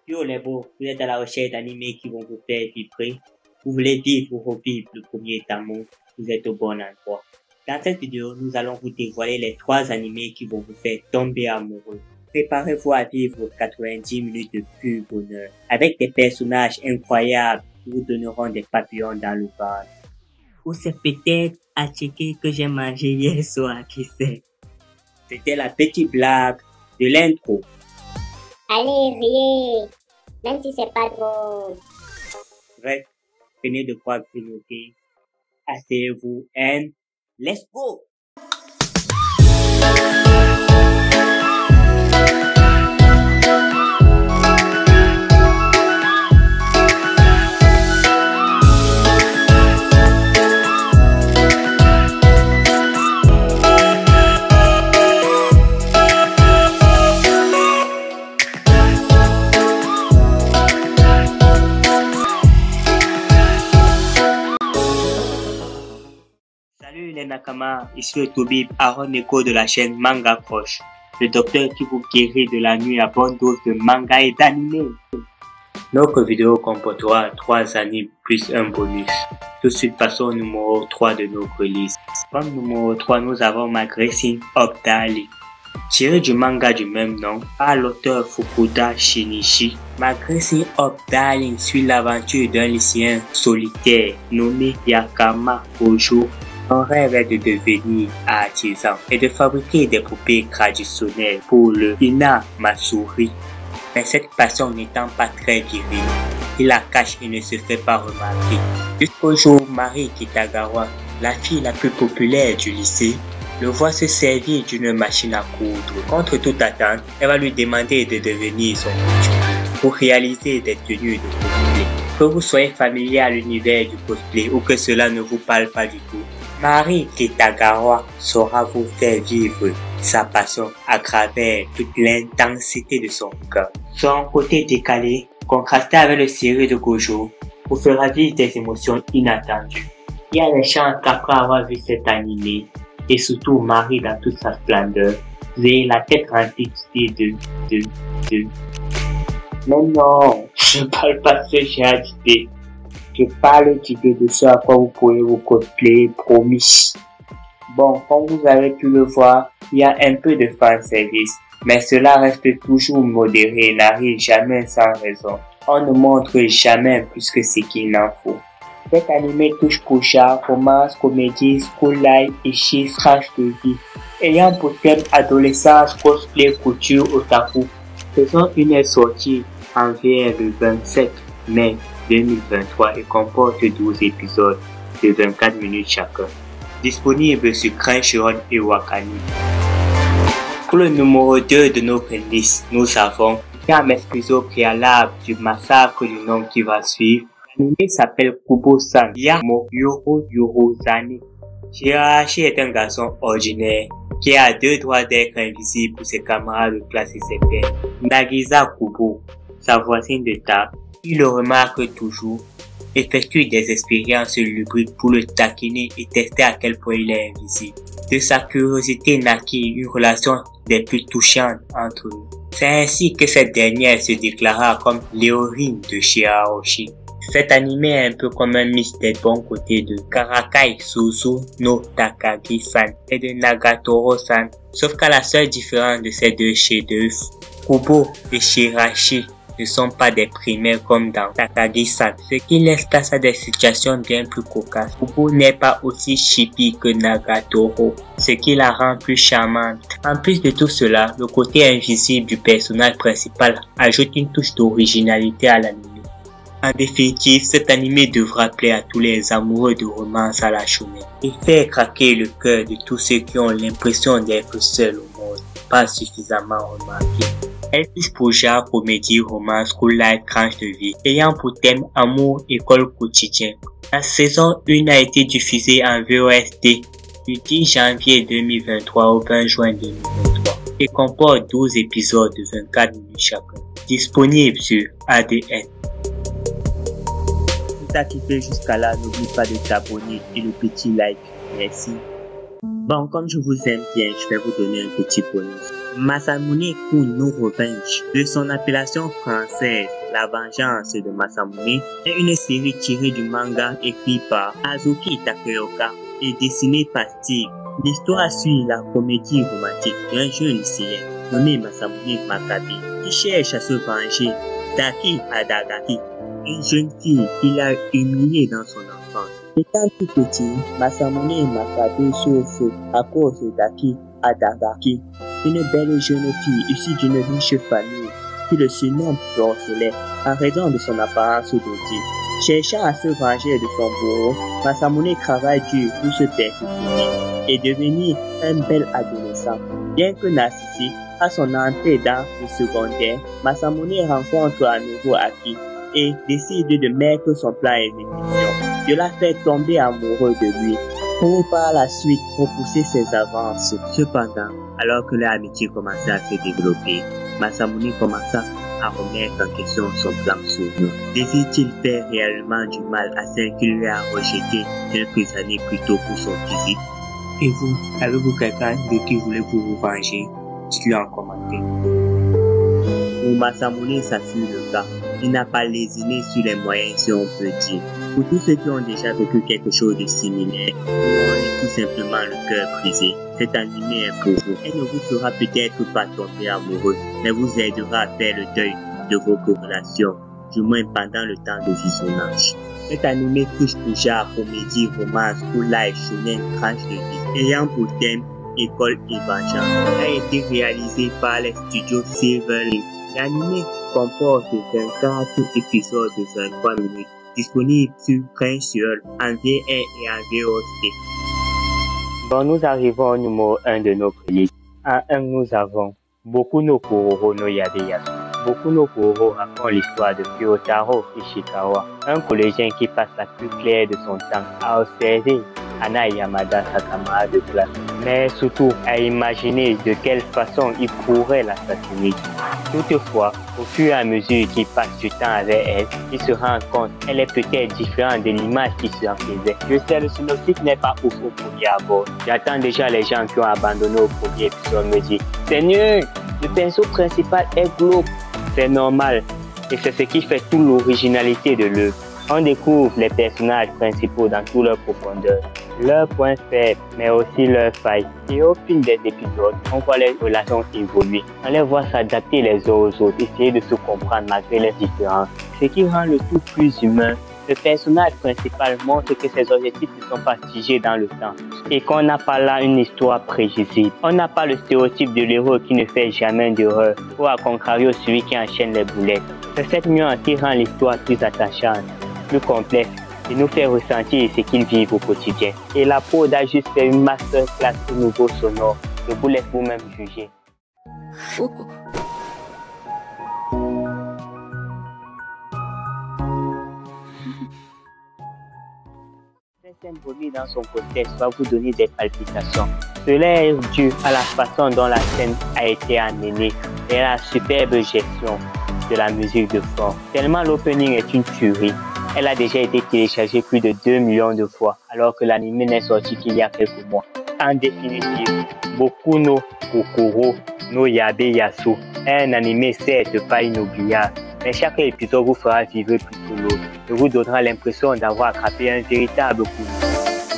Yo les beaux, vous êtes à la recherche d'animés qui vont vous faire vibrer. Vous voulez vivre ou revivre le premier amour, vous êtes au bon endroit. Dans cette vidéo, nous allons vous dévoiler les 3 animés qui vont vous faire tomber amoureux. Préparez-vous à vivre 90 minutes de pur bonheur, avec des personnages incroyables qui vous donneront des papillons dans le ventre. Ou c'est peut-être à checker que j'ai mangé hier soir, qui sait. C'était la petite blague de l'intro. Allez, riez, même si c'est pas drôle. Bref, prenez de quoi grignoter, asseyez-vous and let's go! Salut les Nakama, ici le Toubib Aaron Eko de la chaîne Manga Crush, le docteur qui vous guérit de la nuit à bonne dose de manga et d'anime. Notre vidéo comportera 3 animes plus un bonus. Tout de suite passons au numéro 3 de notre liste. Comme numéro 3, nous avons Magrecine of Darling. Tiré du manga du même nom par l'auteur Fukuda Shinichi, Magrecine of Darling suit l'aventure d'un lycéen solitaire nommé Yakama Gojo. Son rêve est de devenir artisan et de fabriquer des poupées traditionnelles pour le Hina Matsuri. Mais cette passion n'étant pas très virile, il la cache et ne se fait pas remarquer. Jusqu'au jour où Mari Kitagawa, la fille la plus populaire du lycée, le voit se servir d'une machine à coudre. Contre toute attente, elle va lui demander de devenir son couturier pour réaliser des tenues de cosplay. Que vous soyez familier à l'univers du cosplay ou que cela ne vous parle pas du tout, Mari Kitagawa saura vous faire vivre sa passion à travers toute l'intensité de son cœur. Son côté décalé, contrasté avec le sérieux de Gojo, vous fera vivre des émotions inattendues. Il y a des chances qu'après avoir vu cet animé, et surtout Mari dans toute sa splendeur, vous ayez la tête remplie de... Mais non, je parle pas de ce genre d'idée. Je parle d'idée de ce à quoi vous pourrez vous cosplayer, promis. Bon, comme vous avez pu le voir, il y a un peu de fanservice, mais cela reste toujours modéré et n'arrive jamais sans raison. On ne montre jamais plus que ce qu'il en faut. Cet animé touche Pusha, romance, comédie, school life, ishi, crash de vie. Ayant pour thème adolescence, cosplay, couture, otaku. Saison 1 est sortie en VR le 27 mai 2023 et comporte 12 épisodes de 24 minutes chacun. Disponible sur Crunchyroll et Wakanim. Pour le numéro 2 de notre liste, nous avons à m'excuser au préalable du massacre du nom qui va suivre. L'anime s'appelle Kubo-san Yamo Yoro Yorozane. Shirahashi est un garçon ordinaire qui a 2 doigts d'être invisible pour ses camarades de classe et ses pairs. Nagisa Kubo, sa voisine de table, qui le remarque toujours, effectue des expériences lubriques pour le taquiner et tester à quel point il est invisible. De sa curiosité naquit une relation des plus touchantes entre eux. C'est ainsi que cette dernière se déclara comme l'héroïne de Shirahoshi. Cet animé est un peu comme un mix des bons côtés de Karakai Suzu no Takagi-san et de Nagatoro-san, sauf qu'à la seule différence de ces deux chefs-d'œuvre, Kubo et Shirahashi ne sont pas des primaires comme dans Takagi-san, ce qui laisse place à des situations bien plus cocasses. Kubo n'est pas aussi chippy que Nagatoro, ce qui la rend plus charmante. En plus de tout cela, le côté invisible du personnage principal ajoute une touche d'originalité à l'anime. En définitive, cet animé devra plaire à tous les amoureux de romance à la shonen et faire craquer le cœur de tous ceux qui ont l'impression d'être seuls au monde, pas suffisamment remarqués. Elle touche pour genre comédie, romance, school life, tranche de vie, ayant pour thème amour, école, quotidien. La saison 1 a été diffusée en VOST du 10 janvier 2023 au 20 juin 2023 et comporte 12 épisodes de 24 minutes chacun, disponible sur ADN. Si t'as kiffé jusqu'à là, n'oublie pas de t'abonner et le petit like. Merci. Bon, comme je vous aime bien, je vais vous donner un petit bonus. Masamune Kuno Revenge, de son appellation française, La Vengeance de Masamune, est une série tirée du manga écrit par Azuki Takeoka et dessinée par Steve. L'histoire suit la comédie romantique d'un jeune lycéen nommé Masamune Makabe qui cherche à se venger d'Aki Adagaki, une jeune fille qu'il a humiliée dans son enfance. Étant tout petit, Masamune Makabe souffre à cause d'Aki Adagaki, une belle jeune fille issue d'une riche famille qui le surnomme Porcelet en raison de son apparence dotée. Cherchant à se venger de son bourreau, Masamune travaille dur pour se perfectionner et devenir un bel adolescent. Bien que narcissique, à son entrée dans le secondaire, Masamune rencontre à nouveau Aki et décide de mettre son plan à exécution. Je la fait tomber amoureux de lui pour par la suite repousser ses avances. Cependant, alors que leur amitié commençait à se développer, Masamune commença à remettre en question son plan sournois. Désire-t-il faire réellement du mal à celle qui lui a rejeté quelques années plus tôt pour son physique? Et vous, avez-vous quelqu'un de qui voulez-vous vous venger? Dites-le en commentaire. Pour Masamune, ça fut le cas. Il n'a pas lésiné sur les moyens, si on peut dire. Pour tous ceux qui ont déjà vécu quelque chose de similaire, ou ont tout simplement le cœur brisé, cet animé est pour vous. Elle ne vous fera peut-être pas tomber amoureux, mais vous aidera à faire le deuil de vos relations, du moins pendant le temps de visionnage. Cet animé touche déjà à comédie, romance, ou live, shonen, tranche de vie, ayant pour thème école et vengeance. A été réalisé par les studios Silverlink. L'anime comporte 24 épisodes de 23 minutes, disponibles sur Crunchyroll en VR et en VOST. Bon, nous arrivons au numéro 1 de nos playlists. En 1, nous avons Boku no Kuroro no Yabeyasu. Boku no Kuroro raconte l'histoire de Kyotaro Ishikawa, un collégien qui passe la plus claire de son temps à observer Hana et Yamada, sa camarade de classe, mais surtout à imaginer de quelle façon il pourrait l'assassiner. Toutefois, au fur et à mesure qu'il passe du temps avec elle, il se rend compte qu'elle est peut-être différente de l'image qu'il s'en faisait. Je sais, le synopsis n'est pas ouf au premier abord. J'attends déjà les gens qui ont abandonné au premier épisode me dire « C'est nul, le perso principal est glauque ». C'est normal, et c'est ce qui fait toute l'originalité de l'œuvre. On découvre les personnages principaux dans toute leur profondeur, leurs points faibles, mais aussi leurs failles. Et au fil des épisodes, on voit les relations évoluer. On les voit s'adapter les uns aux autres, essayer de se comprendre malgré les différences. Ce qui rend le tout plus humain. Le personnage principal montre que ses objectifs ne sont pas figés dans le temps et qu'on n'a pas là une histoire prévisible. On n'a pas le stéréotype de l'héros qui ne fait jamais d'erreur ou à contrario celui qui enchaîne les boulettes. C'est cette nuance qui rend l'histoire plus attachante, plus complexe et nous fait ressentir ce qu'ils vivent au quotidien. Et la prod a juste fait une masterclass au niveau sonore. Je vous laisse vous-même juger. Cette scène remise dans son contexte va vous donner des palpitations. Cela est dû à la façon dont la scène a été amenée et à la superbe gestion de la musique de fond. Tellement l'opening est une tuerie. Elle a déjà été téléchargée plus de 2 millions de fois, alors que l'anime n'est sorti qu'il y a quelques mois. En définitive, Boku no Kokoro no Yabeyasu est un anime certes pas inoubliable, mais chaque épisode vous fera vivre plutôt l'autre et vous donnera l'impression d'avoir attrapé un véritable coup,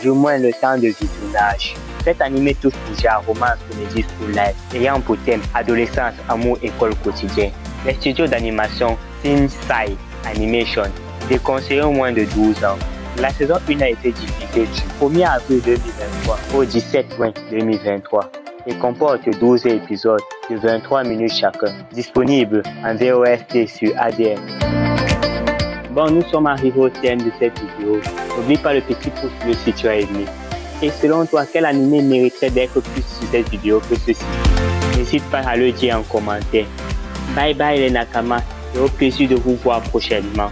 du moins le temps de visionnage. Cet anime touche déjà romance, comédie, school life, ayant pour thème adolescence, amour, école, quotidien. Les studios d'animation Shinsai Animation déconseillent au moins de 12 ans. La saison 1 a été diffusée du 1er avril 2023 au 17 juin 2023 et comporte 12 épisodes de 23 minutes chacun, disponibles en VOST sur ADN. Bon, nous sommes arrivés au thème de cette vidéo. N'oublie pas le petit pouce bleu si tu as aimé. Et selon toi, quel anime mériterait d'être plus sur cette vidéo que ceci? N'hésite pas à le dire en commentaire. Bye bye les Nakamas et au plaisir de vous voir prochainement.